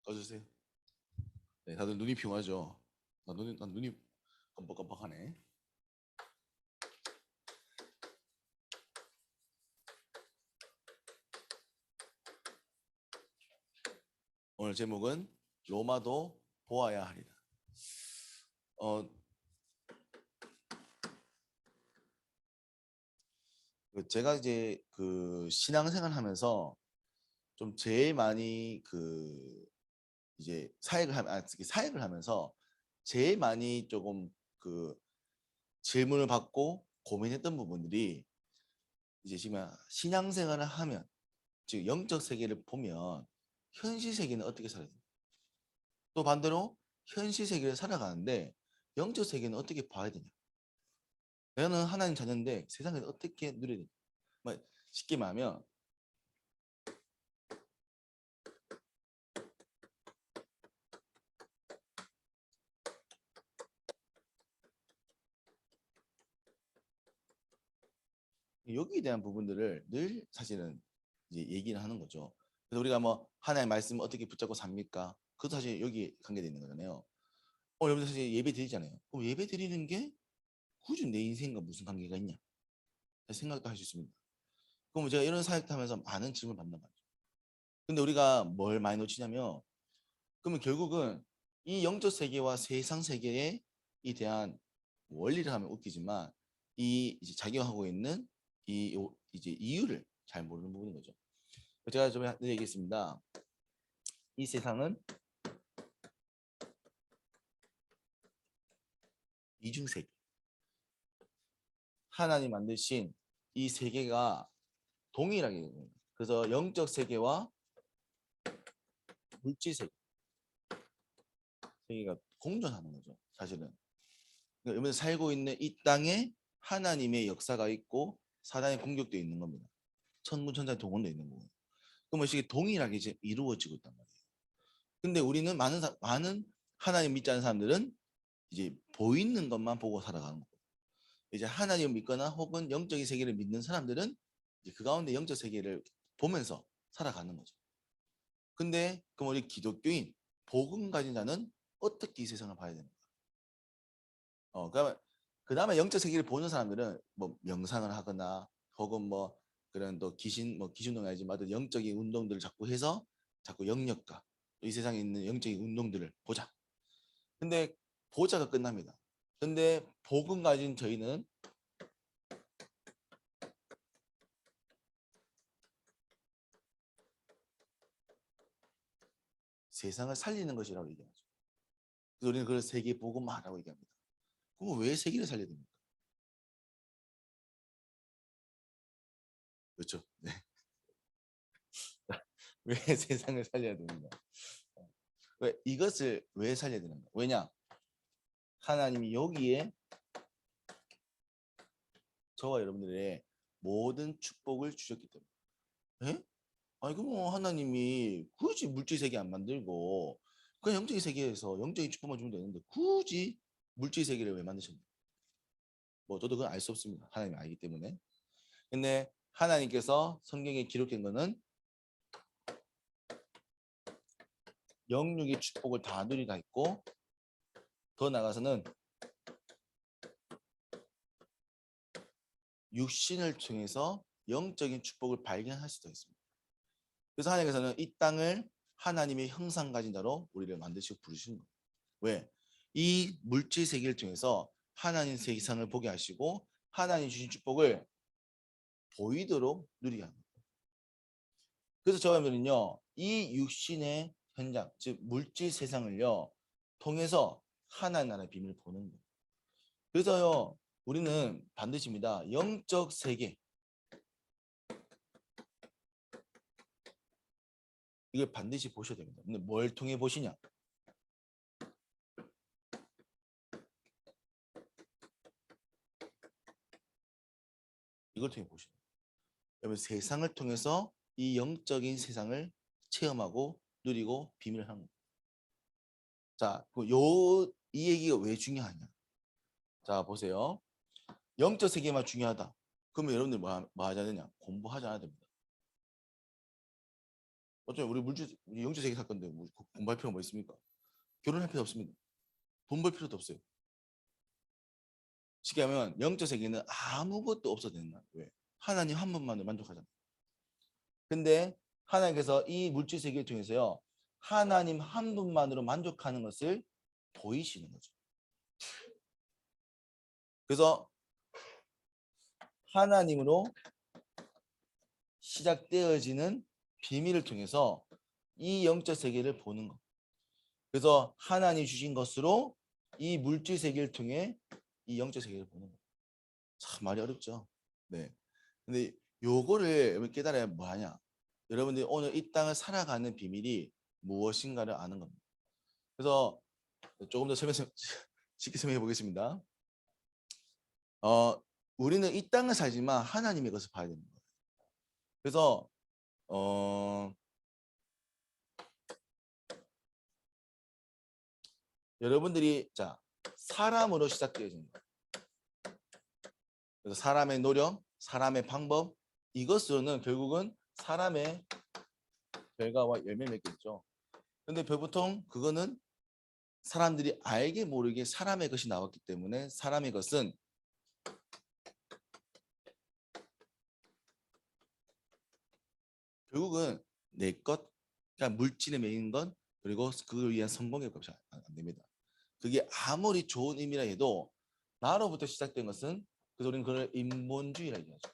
꺼주세요. 네, 다들 눈이 피곤하죠? 난 눈이 깜빡깜빡하네. 오늘 제목은 로마도 보아야 하리라. 어, 제가 이제 그 신앙생활 하면서 좀 제일 많이 이제 특히 사역을 하면서 제일 많이 조금 그 질문을 받고 고민했던 부분들이 이제 지금 신앙생활을 하면 즉 영적 세계를 보면 현실 세계는 어떻게 살아야 되냐. 또 반대로 현실 세계를 살아가는데 영적 세계는 어떻게 봐야 되냐. 너는 하나님 자녀인데 세상을 어떻게 누려야 되냐. 뭐 쉽게 말하면 여기에 대한 부분들을 늘 사실은 이제 얘기를 하는 거죠. 그래서 우리가 뭐 하나님의 말씀 어떻게 붙잡고 삽니까? 그것도 사실 여기 관계되어 있는 거잖아요. 여러분들 사실 예배 드리잖아요. 그럼 예배 드리는 게 굳이 내 인생과 무슨 관계가 있냐? 생각도 할 수 있습니다. 그럼 제가 이런 사역도 하면서 많은 질문을 받는 거죠. 근데 우리가 뭘 많이 놓치냐면 그러면 결국은 이 영적 세계와 세상 세계에 대한 원리를 하면 웃기지만 이 이제 작용하고 있는 이제 이유를 잘 모르는 부분인 거죠. 제가 좀 얘기했습니다. 이 세상은 이중세계. 하나님 만드신 이 세계가 동일하게 됩니다. 그래서 영적 세계와 물질 세계가 공존하는 거죠. 사실은. 그러니까 살고 있는 이 땅에 하나님의 역사가 있고 사단의 공격도 있는 겁니다. 천군천사의 동원도 있는 거고. 그러면 이게 동일하게 이제 이루어지고 있단 말이에요. 근데 우리는 많은 하나님 믿지 않는 사람들은 이제 보이는 것만 보고 살아가는 거고. 이제 하나님을 믿거나 혹은 영적인 세계를 믿는 사람들은 이제 그 가운데 영적 세계를 보면서 살아가는 거죠. 근데 그럼 우리 기독교인 복음 가진 자는 어떻게 이 세상을 봐야 되는가? 그러면 그 다음에 영적 세계를 보는 사람들은 뭐 명상을 하거나 혹은 뭐 그런 또 귀신운동이 아니지만 영적인 운동들을 자꾸 해서 자꾸 영역과 이 세상에 있는 영적인 운동들을 보자. 근데 보자가 끝납니다. 근데 복음 가진 저희는 세상을 살리는 것이라고 얘기하죠. 그래서 우리는 그걸 세계 복음화라고 얘기합니다. 그럼 왜 세계를 살려야 됩니까? 그렇죠. 네. 왜 세상을 살려야 되는가? 왜 이것을 왜 살려야 되는가? 왜냐? 하나님이 여기에 저와 여러분들의 모든 축복을 주셨기 때문에. 에? 아니 그럼 뭐 하나님이 굳이 물질 세계 안 만들고 그냥 영적인 세계에서 영적인 축복만 주면 되는데 굳이 물질 세계를 왜 만드셨나? 뭐 저도 그건 알 수 없습니다. 하나님이 알기 때문에. 근데 하나님께서 성경에 기록된 거는 영육의 축복을 다 누리다 했고 더 나아가서는 육신을 통해서 영적인 축복을 발견할 수도 있습니다. 그래서 하나님께서는 이 땅을 하나님의 형상 가진 자로 우리를 만드시고 부르시는 거예요. 왜? 이 물질 세계를 통해서 하나님 세상을 보게 하시고 하나님 주신 축복을 보이도록 누리게 합니다. 그래서 저희는요, 이 육신의 현장, 즉 물질 세상을요 통해서 하나님 나라의 비밀을 보는 거예요. 그래서요, 우리는 반드시입니다. 영적 세계 이걸 반드시 보셔야 됩니다. 근데 뭘 통해 보시냐? 이걸 통해 보시는 거예요. 여러분 세상을 통해서 이 영적인 세상을 체험하고 누리고 비밀을 하는 거예요. 자, 이 얘기가 왜 중요하냐? 자, 보세요. 영적 세계만 중요하다. 그러면 여러분들 뭐 하자 되냐? 공부하지 않아야 됩니다. 어쩌면 우리 영적 세계 살 건데 뭐 공부할 필요가 뭐 있습니까? 결혼할 필요 없습니다. 돈 벌 필요도 없어요. 쉽게 하면 영적 세계는 아무것도 없어도 되는 거야. 왜? 하나님 한 분만으로 만족하잖아. 근데 하나님께서 이 물질 세계를 통해서요. 하나님 한 분만으로 만족하는 것을 보이시는 거죠. 그래서 하나님으로 시작되어지는 비밀을 통해서 이 영적 세계를 보는 것. 그래서 하나님이 주신 것으로 이 물질 세계를 통해 이 영적 세계를 보는 것. 참 말이 어렵죠. 네. 근데 요거를 깨달아야 뭐하냐? 여러분들이 오늘 이 땅을 살아가는 비밀이 무엇인가를 아는 겁니다. 그래서 조금 더 쉽게 설명해 보겠습니다. 우리는 이 땅을 살지만 하나님의 것을 봐야 되는 거예요. 그래서 여러분들이 자 사람으로 시작되어지는 거예요. 그래서 사람의 노력, 사람의 방법 이것으로는 결국은 사람의 결과와 열매 맺겠죠. 근데 보통 그거는 사람들이 알게 모르게 사람의 것이 나왔기 때문에 사람의 것은 결국은 내 것, 그러니까 물질에 매인 것 그리고 그걸 위한 성공의 것이 안 됩니다. 그게 아무리 좋은 의미라 해도 나로부터 시작된 것은 그래서 우리는 그걸 인본주의라 얘기하죠.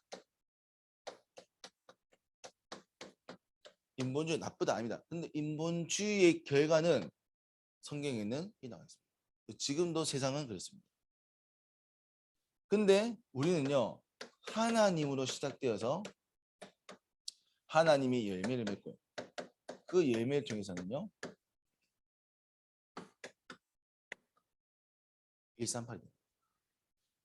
인본주의 나쁘다 아닙니다. 근데 인본주의의 결과는 성경에는 이 나와 있습니다. 지금도 세상은 그렇습니다. 근데 우리는요 하나님으로 시작되어서 하나님이 열매를 맺고 그 열매를 통해서는요 138이에요.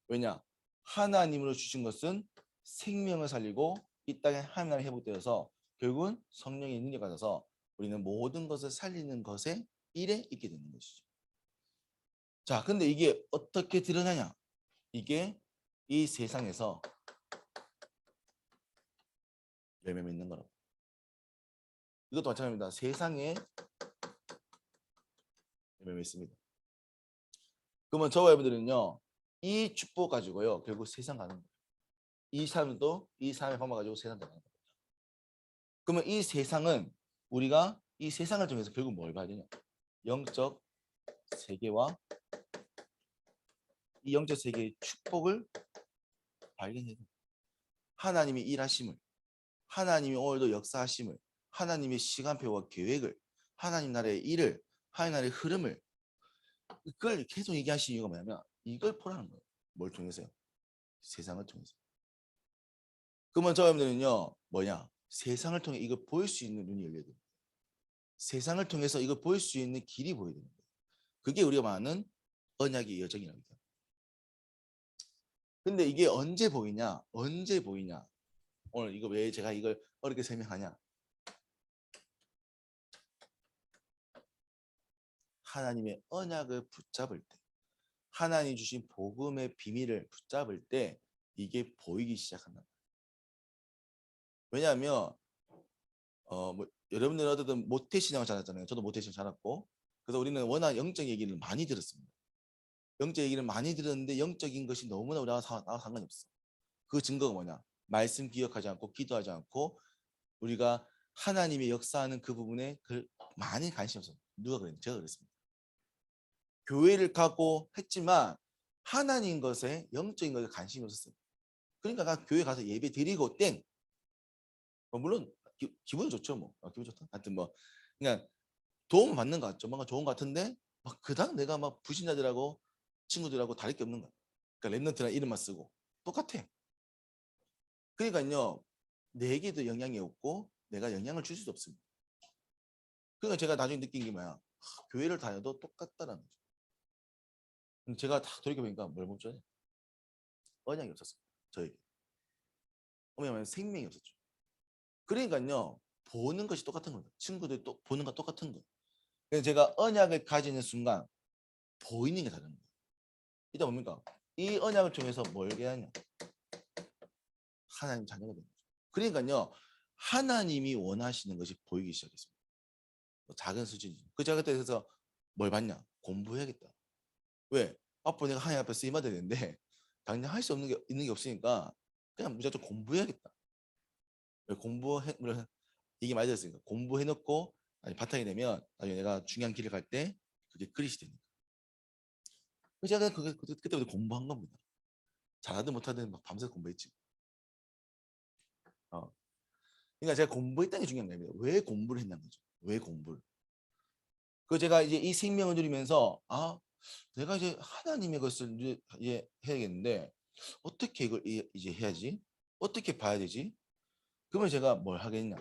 왜냐? 하나님으로 주신 것은 생명을 살리고 이 땅에 하나님이 회복되어서 결국은 성령의 능력을 받아서 우리는 모든 것을 살리는 것에 일에 있게 되는 것이죠. 자, 근데 이게 어떻게 드러나냐? 이게 이 세상에서 열매 맺는 거라고. 이것도 마찬가지입니다. 세상에 열매 맺습니다. 그러면 저와 여러분들은요. 이 축복 가지고요. 결국 세상 가는 거예요. 이 사람도 이 사람의 방법 가지고 세상 가는 거예요. 그러면 이 세상은 우리가 이 세상을 통해서 결국 뭘 봐야 되냐? 영적 세계와 이 영적 세계의 축복을 발견해야 돼요. 하나님의 일하심을, 하나님이 오늘도 역사하심을, 하나님의 시간표와 계획을, 하나님 나라의 일을, 하나님 나라의 흐름을 그걸 계속 얘기하신 이유가 뭐냐면 이걸 보라는 거예요. 뭘 통해서요? 세상을 통해서. 그러면 저 여러분들은요 뭐냐? 세상을 통해 이걸 볼 수 있는 눈이 열려야 돼요. 세상을 통해서 이걸 볼 수 있는 길이 보여야 되는 거예요. 그게 우리가 말하는 언약의 여정이라고 해요. 근데 이게 언제 보이냐? 언제 보이냐? 오늘 이거 왜 제가 이걸 어렵게 설명하냐? 하나님의 언약을 붙잡을 때, 하나님 주신 복음의 비밀을 붙잡을 때 이게 보이기 시작한다. 왜냐하면 뭐 여러분들은 어쨌든 모태신앙을 자랐잖아요. 저도 모태신앙 자랐고 그래서 우리는 워낙 영적 얘기를 많이 들었습니다. 영적 얘기를 많이 들었는데 영적인 것이 너무나 우리가 나와 상관이 없어. 그 증거가 뭐냐? 말씀 기억하지 않고 기도하지 않고 우리가 하나님의 역사하는 그 부분에 많이 관심이 없어요. 누가 그랬냐? 제가 그랬습니다. 교회를 가고 했지만 하나님 것에 영적인 것에 관심이 없었어요. 그러니까 교회 가서 예배 드리고 땡. 물론 기분이 좋죠. 뭐 기분 좋다. 하여튼 뭐 그냥 도움을 받는 것 같죠. 뭔가 좋은 것 같은데 막 그닥 내가 막 불신자들하고 친구들하고 다를 게 없는 거야. 그러니까 랩런트라는 이름만 쓰고 똑같아. 그러니까요 내게도 영향이 없고 내가 영향을 줄 수도 없습니다. 그러니까 제가 나중에 느낀 게 뭐야? 교회를 다녀도 똑같다라는 거죠. 근데 제가 다 돌이켜보니까 뭘 못 줘요? 언약이 없었어요. 저에게. 왜냐면 생명이 없었죠. 그러니까요 보는 것이 똑같은 거예요. 친구들 또 보는 거 똑같은 거예요. 그래서 제가 언약을 가지는 순간 보이는 게 다른 거예요. 이따 뭡니까? 이 언약을 통해서 뭘 하냐? 하나님 자녀가 되는 거죠. 그러니까요 하나님이 원하시는 것이 보이기 시작했습니다. 작은 수준이죠. 그 제가 그때서 뭘 봤냐? 공부해야겠다. 왜? 앞으로 내가 하나님 앞에 쓰임 받아야 되는데 당장 할 수 없는 게 있는 게 없으니까 그냥 무작정 공부해야겠다. 물론 이게 많이 들었으니까 공부해놓고 아니 바탕이 되면 나중에 내가 중요한 길을 갈 때 그게 그릇이 되니까. 그래서 제가 그때부터 공부한 겁니다. 잘하든 못하든 막 밤새 공부했지. 어. 그러니까 제가 공부했다는 게 중요한 겁니다. 왜 공부를 했냐는 거죠. 왜 공부를? 그 제가 이제 이 생명을 누리면서 내가 이제 하나님의 것을 이제 해야겠는데 어떻게 이걸 이제 해야지? 어떻게 봐야 되지? 그러면 제가 뭘 하겠냐?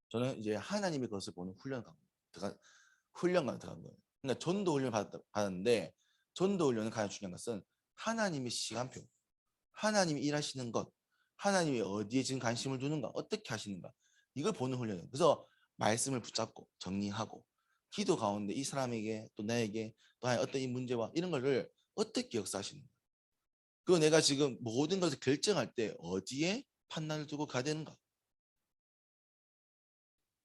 저는 이제 하나님의 것을 보는 훈련관 들어간 거예요. 그러니까 전도 훈련 받았는데 전도 훈련은 가장 중요한 것은 하나님의 시간표, 하나님이 일하시는 것, 하나님이 어디에 지금 관심을 두는가, 어떻게 하시는가 이걸 보는 훈련이에요. 그래서 말씀을 붙잡고 정리하고 기도 가운데 이 사람에게 또 나에게 또 어떤 이 문제와 이런 거를 어떻게 역사하시는가. 그리고 내가 지금 모든 것을 결정할 때 어디에 판단을 두고 가야 되는가.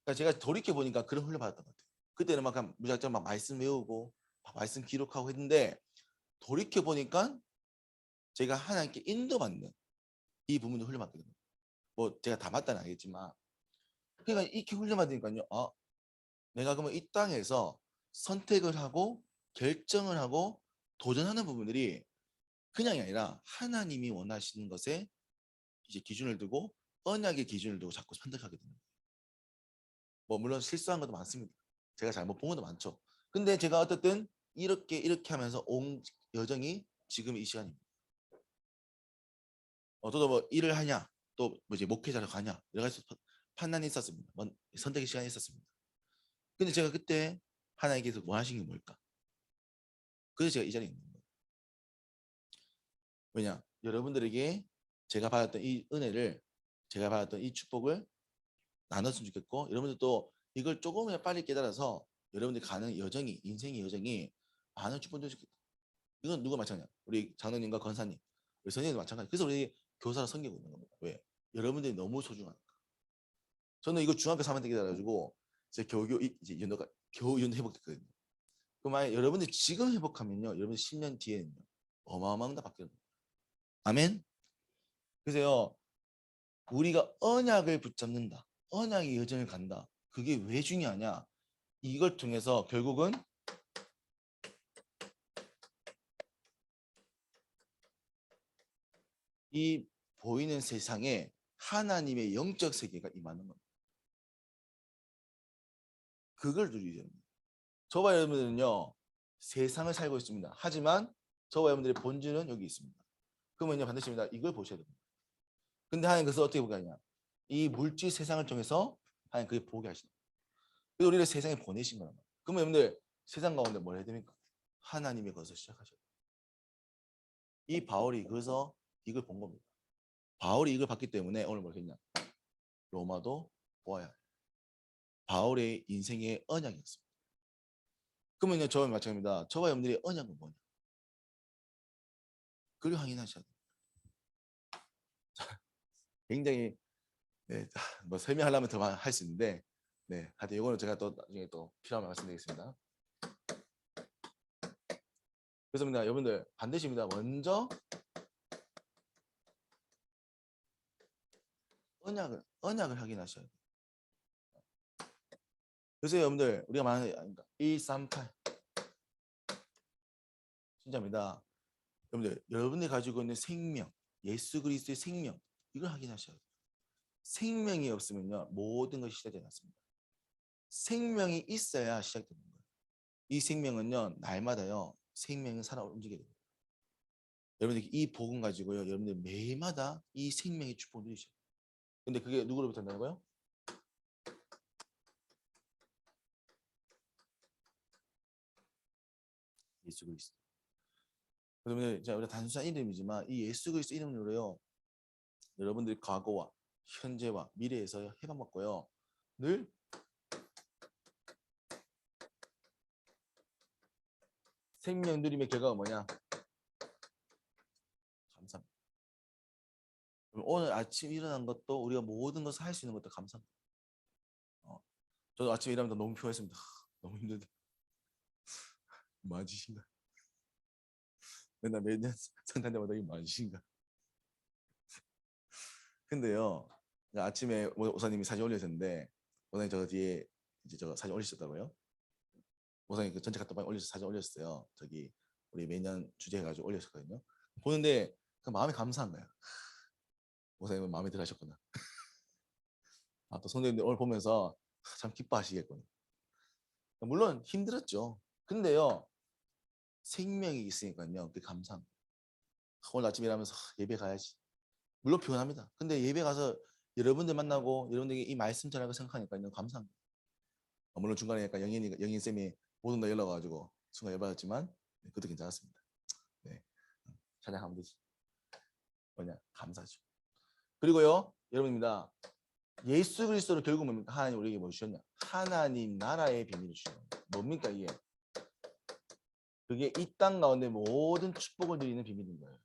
그러니까 제가 돌이켜 보니까 그런 훈련 받았던 것 같아요. 그때는 막 그냥 무작정 막 말씀 외우고 말씀 기록하고 했는데 돌이켜 보니까 제가 하나님께 인도받는 이 부분도 훈련받거든요. 뭐 제가 다 맞다는 알겠지만 그러니까 이렇게 훈련받으니까요. 내가 그러면 이 땅에서 선택을 하고 결정을 하고 도전하는 부분들이 그냥이 아니라 하나님이 원하시는 것에 이제 기준을 두고 언약의 기준을 두고 자꾸 선택하게 됩니다. 뭐 물론 실수한 것도 많습니다. 제가 잘못 본 것도 많죠. 근데 제가 어쨌든 이렇게 하면서 온 여정이 지금 이 시간입니다. 저도 뭐 일을 하냐 또 뭐 이제 목회자로 가냐 여러 가지 판단이 있었습니다. 선택의 시간이 있었습니다. 근데 제가 그때 하나님께서 원하시는 게 뭘까? 그래서 제가 이 자리에 있는 거예요. 왜냐? 여러분들에게 제가 받았던 이 은혜를 제가 받았던 이 축복을 나눴으면 좋겠고 여러분들도 이걸 조금이라도 빨리 깨달아서 여러분들이 가는 여정이 인생의 여정이 많은 축복을 주겠다. 이건 누가 마찬가지야. 우리 장로님과 권사님, 우리 선생님도 마찬가지. 그래서 우리 교사로 섬기고 있는 겁니다. 왜? 여러분들이 너무 소중하니까. 저는 이거 중학교 3학년 때 깨달아가지고 제 이제 연도가 겨우 연도 회복됐거든요. 그럼 만약 여러분들이 지금 회복하면요, 여러분 10년 뒤에는요 어마어마한 다 바뀌어요. 아멘. 그래서요 우리가 언약을 붙잡는다, 언약의 여정을 간다. 그게 왜 중요하냐? 이걸 통해서 결국은 이 보이는 세상에 하나님의 영적 세계가 임하는 겁니다. 그걸 누리죠. 저와 여러분들은요 세상을 살고 있습니다. 하지만 저와 여러분들의 본질은 여기 있습니다. 그러면요 반드시입니다. 이걸 보셔야 됩니다. 근데 하나님 그것을 어떻게 보게 하냐? 이 물질 세상을 통해서 하나님 그게 보게 하시는 거예요. 그래서 우리를 세상에 보내신 거란 말이에요. 그러면 여러분들 세상 가운데 뭘 해야 됩니까? 하나님의 것을 시작하셔야 돼요. 이 바울이 그래서 이걸 본 겁니다. 바울이 이걸 봤기 때문에 오늘 뭘 했냐? 로마도 보아야 해요. 바울의 인생의 언약이었습니다. 그러면요 저와 마찬가지입니다. 저와 여러분들의 언약은 뭐냐? 그걸 확인하셔야 돼요. 굉장히 네, 뭐 설명하려면 더 할 수 있는데 네, 하여튼 이거는 제가 또 나중에 또 필요하면 말씀드리겠습니다. 그래서입니다. 여러분들 반드시입니다. 먼저 언약을 확인하셔야 돼요. 그래서 여러분들 우리가 말하는 138 진짜입니다. 여러분들 여러분이 가지고 있는 생명, 예수 그리스도의 생명 이걸 확인하셔야 돼요. 생명이 없으면요 모든 것이 시작되지 않습니다. 생명이 있어야 시작되는 거예요. 이 생명은요 날마다요 생명은 살아 움직여야 돼요. 여러분들 이 복음 가지고요 여러분들 매일마다 이 생명의 축복을 누리셔요. 근데 그게 누구로부터 온다고요? 예수 그리스도. 그러면 자 우리가 단순한 이름이지만 이 예수 그리스도 이름으로요 여러분들이 과거와 현재와 미래에서 해방받고요 늘 생명 누림의 결과가 뭐냐? 감사합니다. 오늘 아침 일어난 것도 우리가 모든 것을 할 수 있는 것도 감사합니다. 저도 아침에 일하면서 너무 피곤했습니다. 너무 힘들다. 맞으신가? 맨날 매년 성탄 때마다 이게 맞으신가? 근데요, 아침에 오사님이 사진 올리셨는데, 오사님 저 뒤에 이제 저 사진 올리셨다고요? 오사님 그 전체 카톡방에 올려서 사진 올렸어요. 저기 우리 매년 주제 해가지고 올렸었거든요. 보는데 그 마음이 감사한 거야. 오사님은 마음에 들어 하셨구나. 아, 또 성도님들 오늘 보면서 참 기뻐하시겠구나. 물론 힘들었죠. 근데요, 생명이 있으니까요. 그게 감사합니다. 오늘 아침에 일하면서 예배 가야지. 물론 피곤합니다. 근데 예배 가서 여러분들 만나고 여러분들에게 이 말씀 전하고 생각하니까요. 감사합니다. 물론 중간에 약간 영인 쌤이 모든 다 연락 와가지고 순간 열받았지만 그것도 괜찮았습니다. 네, 찬양하면 되지. 뭐냐, 감사죠. 그리고요, 여러분입니다. 예수 그리스도를 결국 뭡니까? 하나님 우리에게 뭐 주셨냐? 하나님 나라의 비밀을 주셨냐? 뭡니까 이게? 그게 이 땅 가운데 모든 축복을 드리는 비밀인 거예요.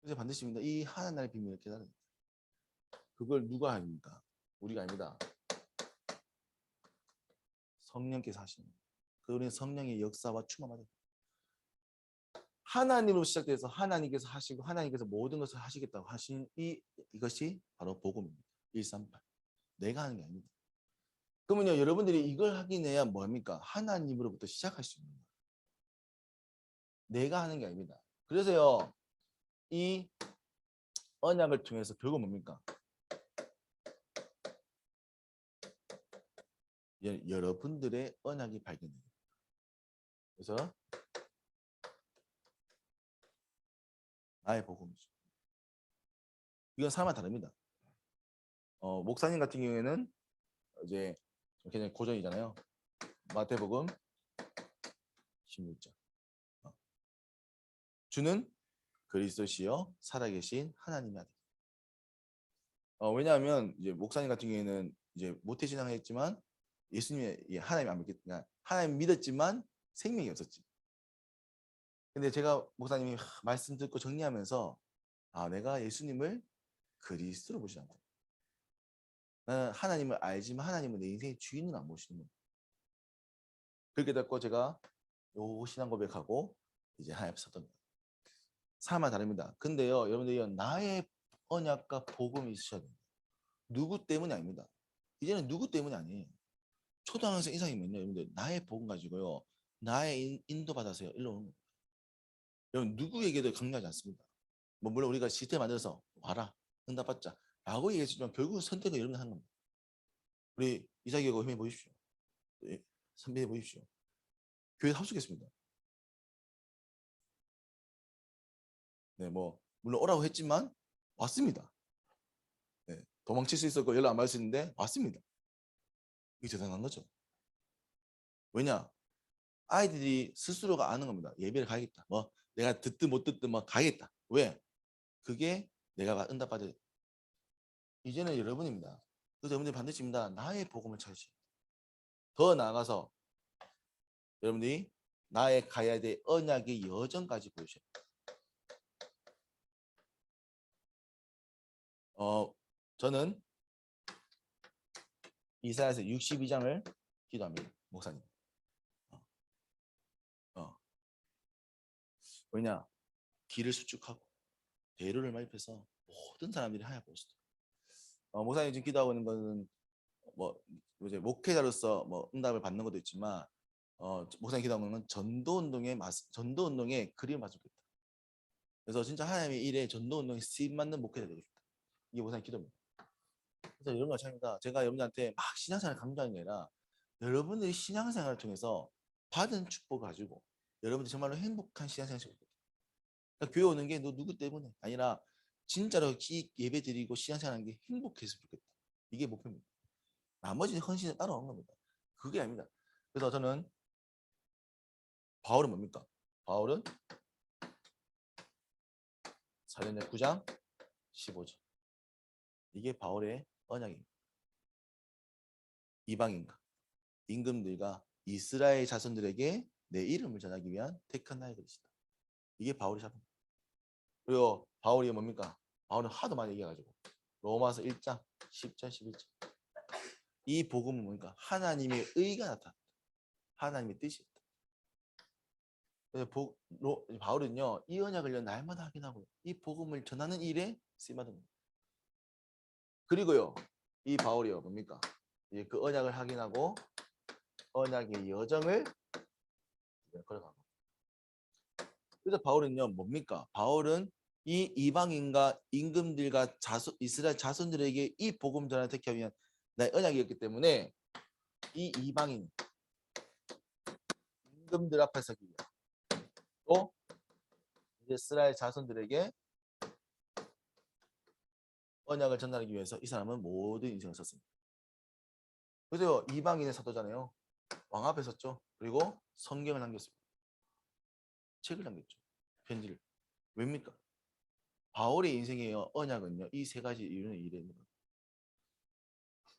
그래서 반드시입니다. 이 하나님 나라의 비밀을 깨달아야 됩니다. 그걸 누가 합니까? 우리가 아닙니다. 성령께서 하시는 거예요. 그러니 성령의 역사와 충만하다. 하나님으로 시작돼서 하나님께서 하시고 하나님께서 모든 것을 하시겠다고 하신 이것이 바로 복음입니다. 138. 내가 하는 게 아닙니다. 그러면요, 여러분들이 이걸 확인해야 뭐합니까? 하나님으로부터 시작할 수 있는 거예요. 내가 하는 게 아닙니다. 그래서요, 이 언약을 통해서 결국 뭡니까? 여러분들의 언약이 발견됩니다. 그래서 나의 복음이죠. 이건 사람마다 다릅니다. 목사님 같은 경우에는 이제 굉장히 고전이잖아요. 마태복음 16장. 주는 그리스도시요 살아계신 하나님이 아들. 왜냐하면 이제 목사님 같은 경우에는 이제 모태신앙했지만 예수님의 하나님 안 믿겠냐? 하나님 믿었지만 생명이 없었지. 근데 제가 목사님이 말씀 듣고 정리하면서 내가 예수님을 그리스도로 보지 않고 나는 하나님을 알지만 하나님은 내 인생의 주인을 안 보시는 거예요. 그렇게 됐고 제가 요 신앙 고백하고 이제 하나님 앞에 섰던 거예요. 사람마다 다릅니다. 근데요, 여러분들이 나의 언약과 복음이 있으셔야 됩니다. 누구 때문이 아닙니다. 이제는 누구 때문이 아니에요. 초등학생 이상이면요, 여러분들 나의 복음 가지고요, 나의 인도 받아서요 일로 오는 거예요. 여러분 누구에게도 강요하지 않습니다. 뭐 물론 우리가 시스템 만들어서 와라 응답받자 라고 얘기했지만 결국은 선택을 여러분이 하는 겁니다. 우리 이사기하고 힘해 보십시오. 선배해 보십시오. 교회 합숙했습니다. 네, 뭐 물론 오라고 했지만 왔습니다. 네, 도망칠 수 있었고 연락 안 받을 수 있는데 왔습니다. 이게 대단한 거죠. 왜냐? 아이들이 스스로가 아는 겁니다. 예배를 가야겠다. 뭐 내가 듣든 못 듣든 뭐 가야겠다. 왜? 그게 내가 응답받을 이제는 여러분입니다. 그래서 여러분들이 반드시입니다. 나의 복음을 찾으시. 더 나아가서 여러분들이 나의 가야 될 언약의 여정까지 보여주셔야 돼요. 저는 이사야서 62장을 기도합니다. 목사님. 왜냐? 길을 수축하고 대로를 마련해서 모든 사람들이 하야 보시죠. 목사님 지금 기도하고 있는 것은 뭐 이제 목회자로서 뭐 응답을 받는 것도 있지만 목사님 기도하는 건 전도 운동의 그림 맞췄겠다. 그래서 진짜 하나님의 일에 전도 운동에 쓰임 맞는 목회자 되고 싶다. 이게 목사님 기도입니다. 그래서 이런 거 참입니다. 제가 여러분들한테 막 신앙생활 강조하는 게 아니라 여러분들이 신앙생활을 통해서 받은 축복 가지고 여러분들이 정말로 행복한 신앙생활을 하고 그러니까 교회 오는 게 너 누구 때문에 아니라 진짜로 예배 드리고 신앙생활하는 게 행복했으면 좋겠다. 이게 목표입니다. 나머지 헌신을 따라오는 겁니다. 그게 아닙니다. 그래서 저는 바울은 뭡니까? 바울은 사도행전 9장 15절. 이게 바울의 언약입니다. 이방인과 임금들과 이스라엘 자손들에게 내 이름을 전하기 위한 택한 나의 그리스도. 이게 바울이 잡은. 그리고 바울이 뭡니까? 바울은 하도 많이 얘기해가지고 로마서 1장, 10장, 11장. 이 복음은 뭡니까? 하나님의 의가 나타났다. 하나님의 뜻이었다. 그래서 바울은요, 이 언약을 날마다 확인하고 이 복음을 전하는 일에 쓰임받은 겁니다. 그리고요, 이 바울이요, 뭡니까? 그 언약을 확인하고 언약의 여정을 걸어가고. 그래서 바울은요, 뭡니까? 바울은 이 이방인과 임금들과 이스라엘 자손들에게 이 복음 전환을 택하기 위한 나의 언약이었기 때문에 이 이방인 임금들 앞에 서기 위해 또 이스라엘 자손들에게 언약을 전달하기 위해서 이 사람은 모든 인생을 썼습니다. 그래서 이방인의 사도잖아요. 왕 앞에 섰죠. 그리고 성경을 남겼습니다. 책을 남겼죠. 편지를. 왜입니까? 바울의 인생의 언약은요. 이 세 가지 이유는 이래요.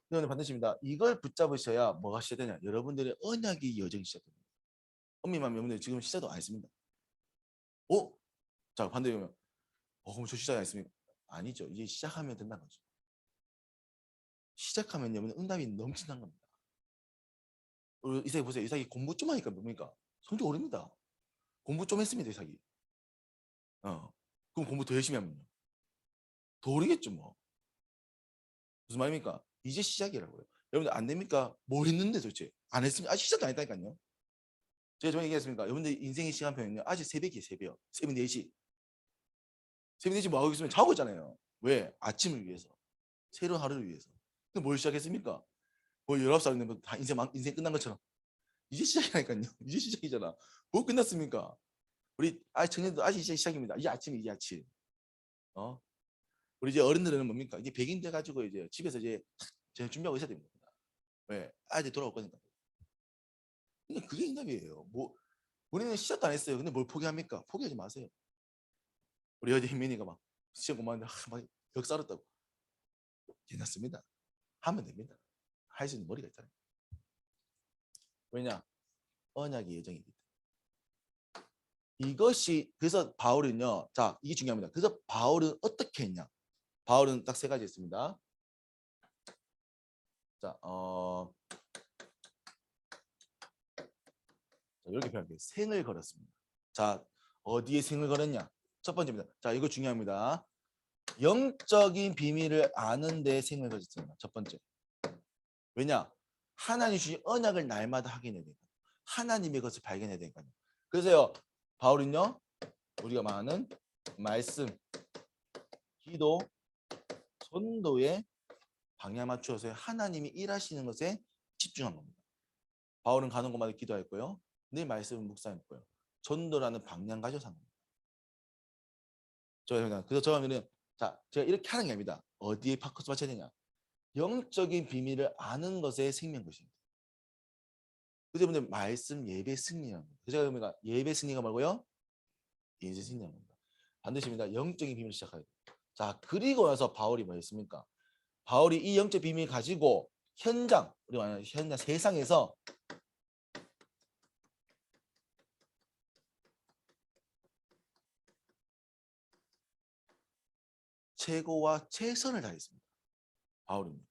여러분 반드시입니다. 이걸 붙잡으셔야 뭐가 시작되냐? 여러분들의 언약의 여정이 시작됩니다. 엄미만 여러분들 지금 시작도 안 했습니다. 자 반대로 그럼 저 시작 안 했습니까? 아니죠. 이제 시작하면 된다는 거죠. 시작하면 여러분 응답이 넘친다는 겁니다. 이삭이 보세요. 이삭이 공부 좀 하니까 뭡니까? 성적 오릅니다. 공부 좀 했습니다. 이삭이. 그럼 공부 더 열심히 하면요. 더 오르겠죠 뭐. 무슨 말입니까? 이제 시작이라고요. 여러분들 안 됩니까? 뭐 했는데 도대체 안 했으면 아직 시작도 안 했다니까요. 제가 저번에 얘기했습니까? 여러분들 인생의 시간표는요. 아직 새벽이에요. 새벽 4시. 새벽 4시 뭐 하고 있으면 자고 있잖아요. 왜? 아침을 위해서. 새로운 하루를 위해서. 근데 뭘 시작했습니까? 뭐 19살인데 다 인생 끝난 것처럼. 이제 시작이라니까요. 이제 시작이잖아. 뭐 끝났습니까? 우리 청년들 아직 이제 시작입니다. 이제 아침이 이제 아침. 우리 이제 어른들은 뭡니까? 이제 백인 돼 가지고 이제 집에서 이제 준비하고 있어야 됩니다. 왜? 아직 돌아올 거니까. 근데 그게 인답이에요. 뭐 우리는 시작도 안 했어요. 근데 뭘 포기합니까? 포기하지 마세요. 우리 어제 희민이가 막 시험 공부하는데 막 역사렸다고. 괜찮습니다. 하면 됩니다. 할 수 있는 머리가 있잖아요. 왜냐? 언약의 예정이기 때문에. 이것이 그래서 바울은요. 자, 이게 중요합니다. 그래서 바울은 어떻게 했냐? 바울은 딱 세 가지 있습니다. 자, 이렇게 표현할게요. 생을 걸었습니다. 자, 어디에 생을 걸었냐? 첫 번째입니다. 자, 이거 중요합니다. 영적인 비밀을 아는 데 생을 걸었습니다. 첫 번째. 왜냐? 하나님 주신 언약을 날마다 확인해야 되니까. 하나님의 것을 발견해야 되니까요. 그래서요, 바울은요, 우리가 말하는 말씀, 기도, 전도에 방향 맞추어서 하나님이 일하시는 것에 집중한 겁니다. 바울은 가는 곳마다 기도했고요. 늘 말씀을 묵상했고요. 전도라는 방향 가져서 한 겁니다. 그래서 저는 자, 제가 이렇게 하는 게 아닙니다. 어디에 포커스 맞춰야 되냐? 영적인 비밀을 아는 것에 생명 것입니다. 그 때문에 말씀 예배 승리라는 겁니다. 제가 그러니까 예배 승리가 뭐고요? 인생 승리라는 겁니다. 반드시입니다. 영적인 비밀을 시작해야 돼요. 자, 그리고 나서 바울이 뭐 했습니까? 바울이 이 영적 비밀 가지고 현장, 우리 말하는 현장 세상에서 최고와 최선을 다했습니다. 바울은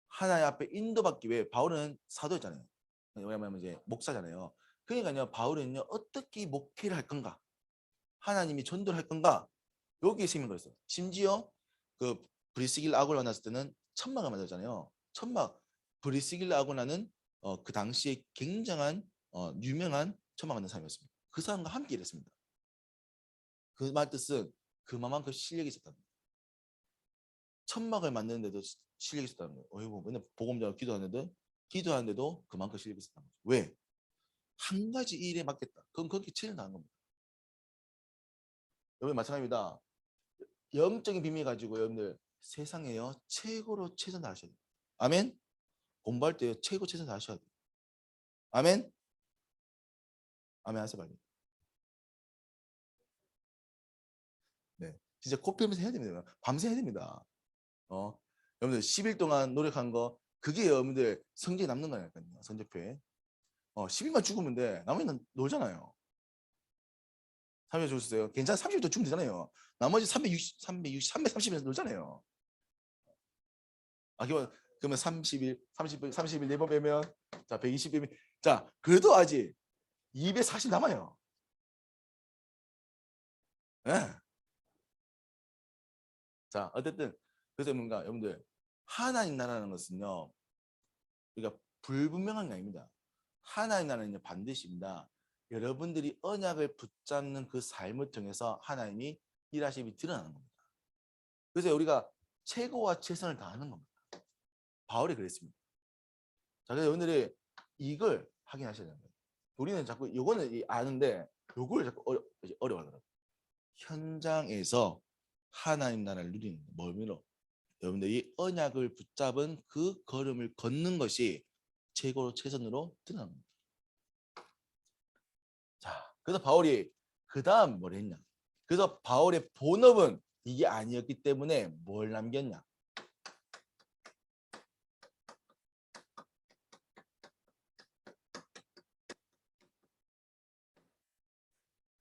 하나님 앞에 인도받기 위해 바울은 사도였잖아요. 왜냐하면 이제 목사잖아요. 그러니까요, 바울은요 어떻게 목회를 할 건가, 하나님이 전도를 할 건가, 여기에 생긴 거였어요. 심지어 그 브리스길라 아굴라 만났을 때는 천막을 만들었잖아요. 천막. 브리스길라 아굴라는 그 당시에 굉장한 유명한 천막 만든 사람이었습니다. 그 사람과 함께 일했습니다. 그 말 뜻은 그만큼 실력이 있었다는 거예요. 천막을 만드는데도 실력이 있었다는 거예요. 어이구, 맨날 복음 전하고 기도하는데도 그만큼 실력이 있었다는 거죠. 왜? 한 가지 일에 맡겠다. 그건 그렇게 체를 당한 겁니다. 여러분 마찬가지입니다. 영적인 비밀 가지고 여러분들 세상에요 최고로 최선 다하셔야 돼요. 아멘. 공부할 때 최고 최선 다하셔야 돼요. 아멘. 아멘 하세요 빨리. 네, 진짜 코피하면서 해야 됩니다. 밤새 해야 됩니다. 여러분들 10일 동안 노력한 거 그게 여러분들 성적이 남는 거니까요. 성적표에 10일만 죽으면 돼. 나머지는 놀잖아요. 30일 주셨어요. 괜찮아. 30일 주면 되잖아요. 나머지 330일에서 놀잖아요. 아, 그러면 30일 4번 빼면 자 120일이면 자 그래도 아직 240 남아요. 예. 자 어쨌든 그래서 뭔가 여러분들 하나님 나라는 것은요 그러니까 불분명한 게 아닙니다. 하나님 나라는 반드시입니다. 여러분들이 언약을 붙잡는 그 삶을 통해서 하나님이 일하심이 드러나는 겁니다. 그래서 우리가 최고와 최선을 다하는 겁니다. 바울이 그랬습니다. 자, 그래서 여러분들이 이걸 확인하셔야 됩니다. 우리는 자꾸 이거는 아는데 이걸 자꾸 어려워하더라고요. 현장에서 하나님 나라를 누리는 뭘로? 여러분들이 언약을 붙잡은 그 걸음을 걷는 것이 최고로 최선으로 드러납니다. 자, 그래서 바울이 그 다음 뭘 했냐? 그래서 바울의 본업은 이게 아니었기 때문에 뭘 남겼냐?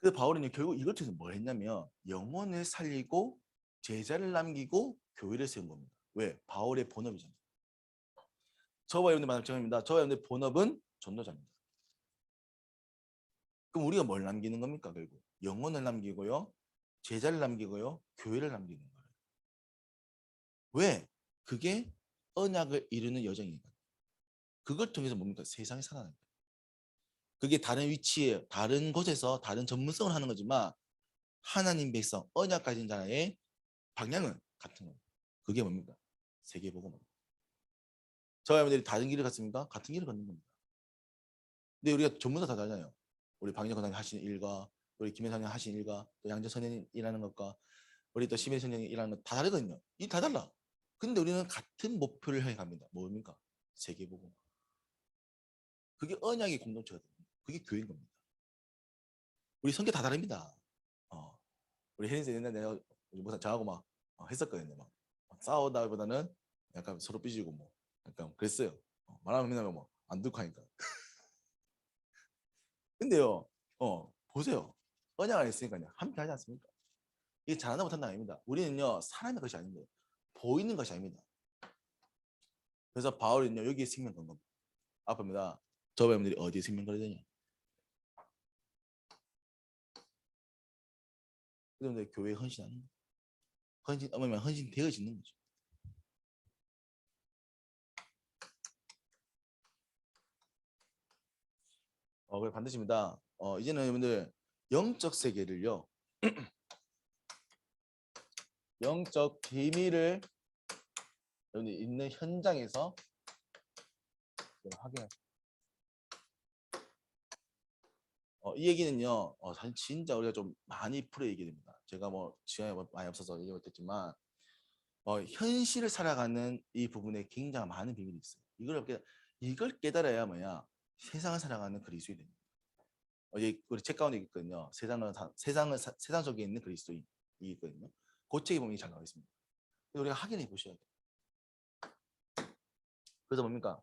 그래서 바울은 결국 이걸 통해서 뭘 했냐면 영혼을 살리고 제자를 남기고 교회를 세운 겁니다. 왜? 바울의 본업이잖아요. 저와 여러분들 마찬가지입니다. 저와 여러분들 본업은 전도자입니다. 그럼 우리가 뭘 남기는 겁니까? 결국 영혼을 남기고요. 제자를 남기고요. 교회를 남기는 거예요. 왜? 그게 언약을 이루는 여정이니까. 그걸 통해서 뭡니까? 세상에 살아나는 거예요. 그게 다른 위치에 다른 곳에서 다른 전문성을 하는 거지만 하나님 백성 언약 가진 자의 방향은 같은 거예요. 그게 뭡니까? 세계복음입니다. 저와 여러분들이 다른 길을 갔습니까? 같은 길을 걷는 겁니다. 근데 우리가 전부 다 다르잖아요. 우리 박인혁 권장님 하시는 일과 우리 김현 선생님 하시는 일과 또 양재 선생님 일하는 것과 우리 또 심혜 선생님 일하는 것 다 다르거든요. 이 다 달라. 근데 우리는 같은 목표를 향해 갑니다. 뭡니까? 세계복음. 그게 언약의 공동체가 됩니다. 그게 교회인 겁니다. 우리 성격 다 다릅니다. 우리 혜린 쌤 옛날에 내가 무슨 저하고 막 했었거든요. 막 싸우다보다는 약간 서로 삐지고 뭐 약간 그랬어요. 말하면 맨날 뭐안 듣고 하니까. 근데요, 보세요. 언약 안 했으니까요. 함께 하지 않습니까? 이게 잘한다 못한다 아닙니다. 우리는요, 사람의 것이 아닙니다. 보이는 것이 아닙니다. 그래서 바울은요, 여기에 생명 건 겁니다. 앞입니다. 저와 여러분들이 어디에 생명 걸어야 되냐? 여러분들 교회에 헌신하는 거. 헌신 되어지는 거죠. 그래 반드시입니다. 이제는 여러분들 영적 세계를요, 영적 비밀을 여러분들 있는 현장에서 확인할. 이 얘기는요, 사실 진짜 우리가 좀 많이 풀어 얘기 됩니다. 제가 뭐 시간이 많이 없어서 얘기 못했지만, 현실을 살아가는 이 부분에 굉장히 많은 비밀이 있어요. 이걸 깨달아야 뭐야 세상을 살아가는 그리스도인이 됩니다. 우리 책 가운데 있거든요. 세상 속에 있는 그리스도인이 있거든요. 그 책에 보면 잘 나와 있습니다. 우리가 확인해 보셔야 돼요. 그래서 뭡니까?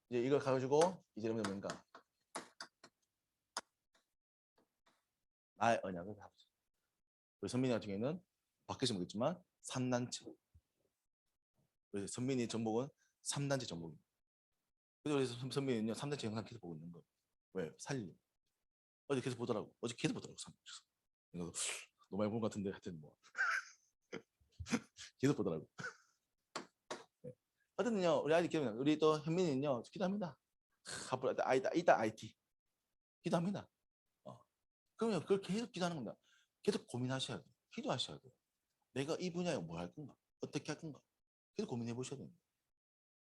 이제 이걸 가지고 이제 뭡니까? 나의 언약을 잡으세요. 우리 선민이 같은 경우에는 밖에서 모르겠지만 3단체. 그래서 선민이 전복은 3단체 전복입니다. 그래서 우리 선민이는요 3단체 영상 계속 보고 있는 거예요. 왜? 살리. 어제 계속 보더라고. 어제 계속 보더라고. 너무 많이 본 것 같은데 하여튼 뭐 계속 보더라고. 네. 어쨌든요 우리 아이들 기억나. 우리 또 현민이는요 기도합니다. 앞으로 이따 IT 기도합니다. 그러면 그걸 계속 기도하는 겁니다. 계속 고민하셔야 돼요. 기도하셔야 돼요. 내가 이 분야에 뭐 할 건가? 어떻게 할 건가? 계속 고민해 보셔야 됩니다.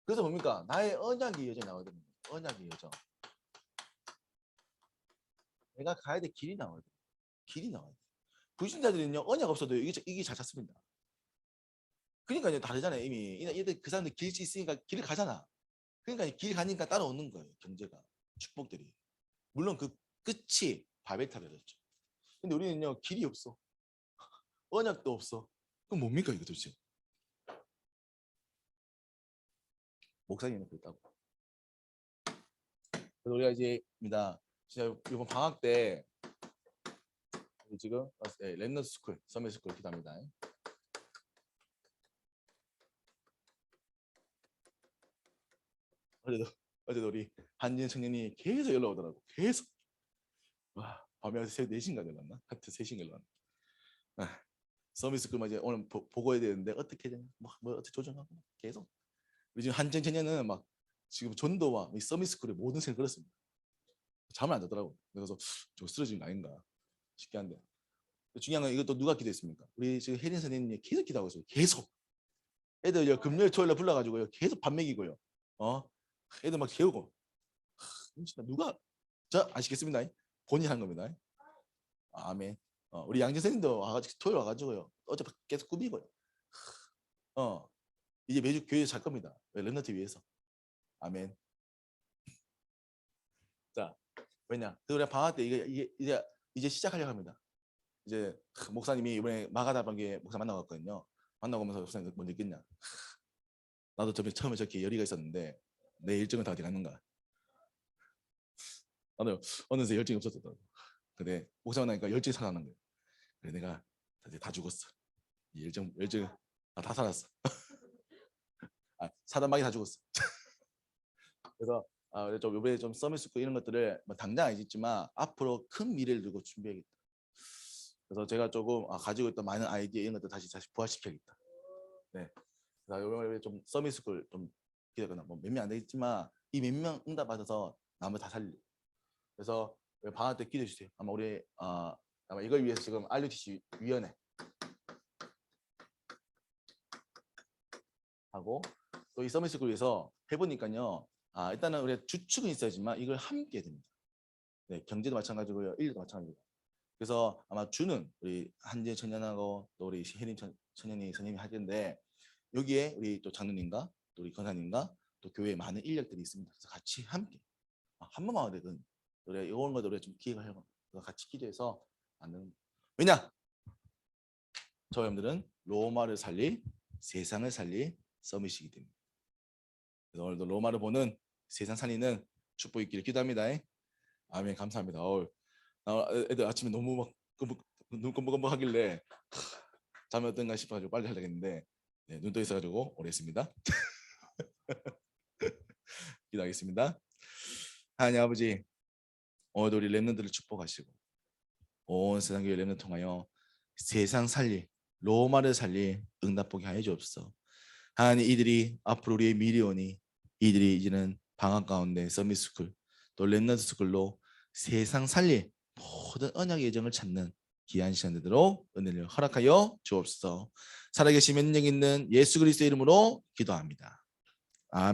그래서 뭡니까? 나의 언약의 여정이 나와야 됩니다. 언약의 여정. 내가 가야 될 길이 나와야 돼요. 길이 나와야 돼요. 불신자들은요 언약 없어도 이게 잘 찾습니다. 그러니까 이제 다르잖아요. 이미 얘들 그 사람들 길 있으니까 길을 가잖아. 그러니까 길 가니까 따라오는 거예요. 경제가 축복들이. 물론 그 끝이 바벨탑이었죠. 근데 우리는요 길이 없어. 언약도 없어. 그럼 뭡니까 이거 도대체? 목사님은 그랬다고. 그래서 우리가 이제입니다. 진짜 이번 방학 때 지금 렘넌트 스쿨, 서밋 스쿨 기도합니다. 어제도 우리 한진 청년이 계속 연락 오더라고. 계속. 와, 밤에 새벽 4시인가 연락나? 하여튼 3시인가 연락. 서비스 그만 이제 오늘 보고해야 되는데 어떻게 되냐? 뭐 어떻게 조정하고 계속. 우리 지금 한진 청년은 막 지금 전도와 이 서비스 쿨의 모든 생을 걸었습니다. 잠을 안 자더라고. 그래서 저 쓰러진 거 아닌가 싶게 한데. 중요한 건 이것도 누가 기도했습니까? 우리 지금 혜린 선생님이 계속 기도하고 있어요. 계속. 애들 금요일 토요일에 불러가지고요. 계속 밥 먹이고요. 애들 막 재우고. 진짜 누가 저 아시겠습니다. 본인이 한 겁니다. 아멘. 우리 양진 선생님도 와가지고 토요일 와가지고요. 어제 계속 꾸미고요. 이제 매주 교회에 잘 겁니다. 렘넌트 위해서. 아멘. 자, 왜냐? 우리 방학 때 이제 시작하려고 합니다. 이제 목사님이 이번에 마가다방에 목사 만나갔거든요. 만나고 오면서 목사님 뭐 느꼈냐? 나도 처음에 저렇게 열의가 있었는데 내 일정은 다 어디 갔는가? 나도 어느새 열정이 없었더라고. 근데 목사 만나니까 열정이 살아나는 거예요. 그래 내가 다 죽었어. 열정 다 살았어. 사단마귀 다 죽었어. 그래서 좀 이번에 좀 서밋 스쿨 이런 것들을 뭐 당장 아니지만 앞으로 큰 미래를 두고 준비해야겠다. 그래서 제가 조금 가지고 있던 많은 아이디어 이런 것들 다시 부활시켜야겠다. 네. 그래서 이번에 좀 서밋 스쿨 좀 기대거나 뭐 몇 명 안 되겠지만 이 몇 명 응답 받아서 나머지 다 살리. 그래서 방학 때 기대해 주세요. 아마 우리 아마 이걸 위해서 지금 RUTC 위원회 하고 또 이 서밋 스쿨 위해서 해보니까요. 일단은 우리 주축은 있어야지만 이걸 함께 해야 됩니다. 네, 경제도 마찬가지고요, 인류도 마찬가지고. 그래서 아마 주는 우리 한재 청년하고 또 우리 혜린 청년이 선생님이 할 텐데 여기에 우리 또 장로님과 또 우리 권사님과 또 교회에 많은 인력들이 있습니다. 그래서 같이 함께 한 번만 되든 우리 이런 것들 우리가 좀 기획을 해요. 같이 기도해서 만드는. 왜냐? 저 여러분들은 로마를 살릴 세상을 살릴 서밋이기 때문에. 그래서 오늘도 로마를 보는 세상 살리는 축복 있기를 기도합니다. 아멘. 감사합니다. 애들 아침에 너무 막 눈 껌뻑껌뻑 하길래 잠이 어떤가 싶어가지고 빨리 하려고 했는데 네, 눈 떠 있어가지고 오래 했습니다. 기도하겠습니다. 하나님 아버지, 오늘도 우리 렘넌트를 축복하시고 온 세상 교회 렘넌트 통하여 세상 살릴 로마를 살릴 응답보게 하여 주옵소서. 하나님 이들이 앞으로 우리의 미래오니 이들이 이제는 방학 가운데 서밋스쿨 또 렘넌트 스쿨로 세상 살릴 모든 언약의 예정을 찾는 귀한 시간 되도록 은혜를 허락하여 주옵소서. 살아계신 능력 있는 예수 그리스도의 이름으로 기도합니다.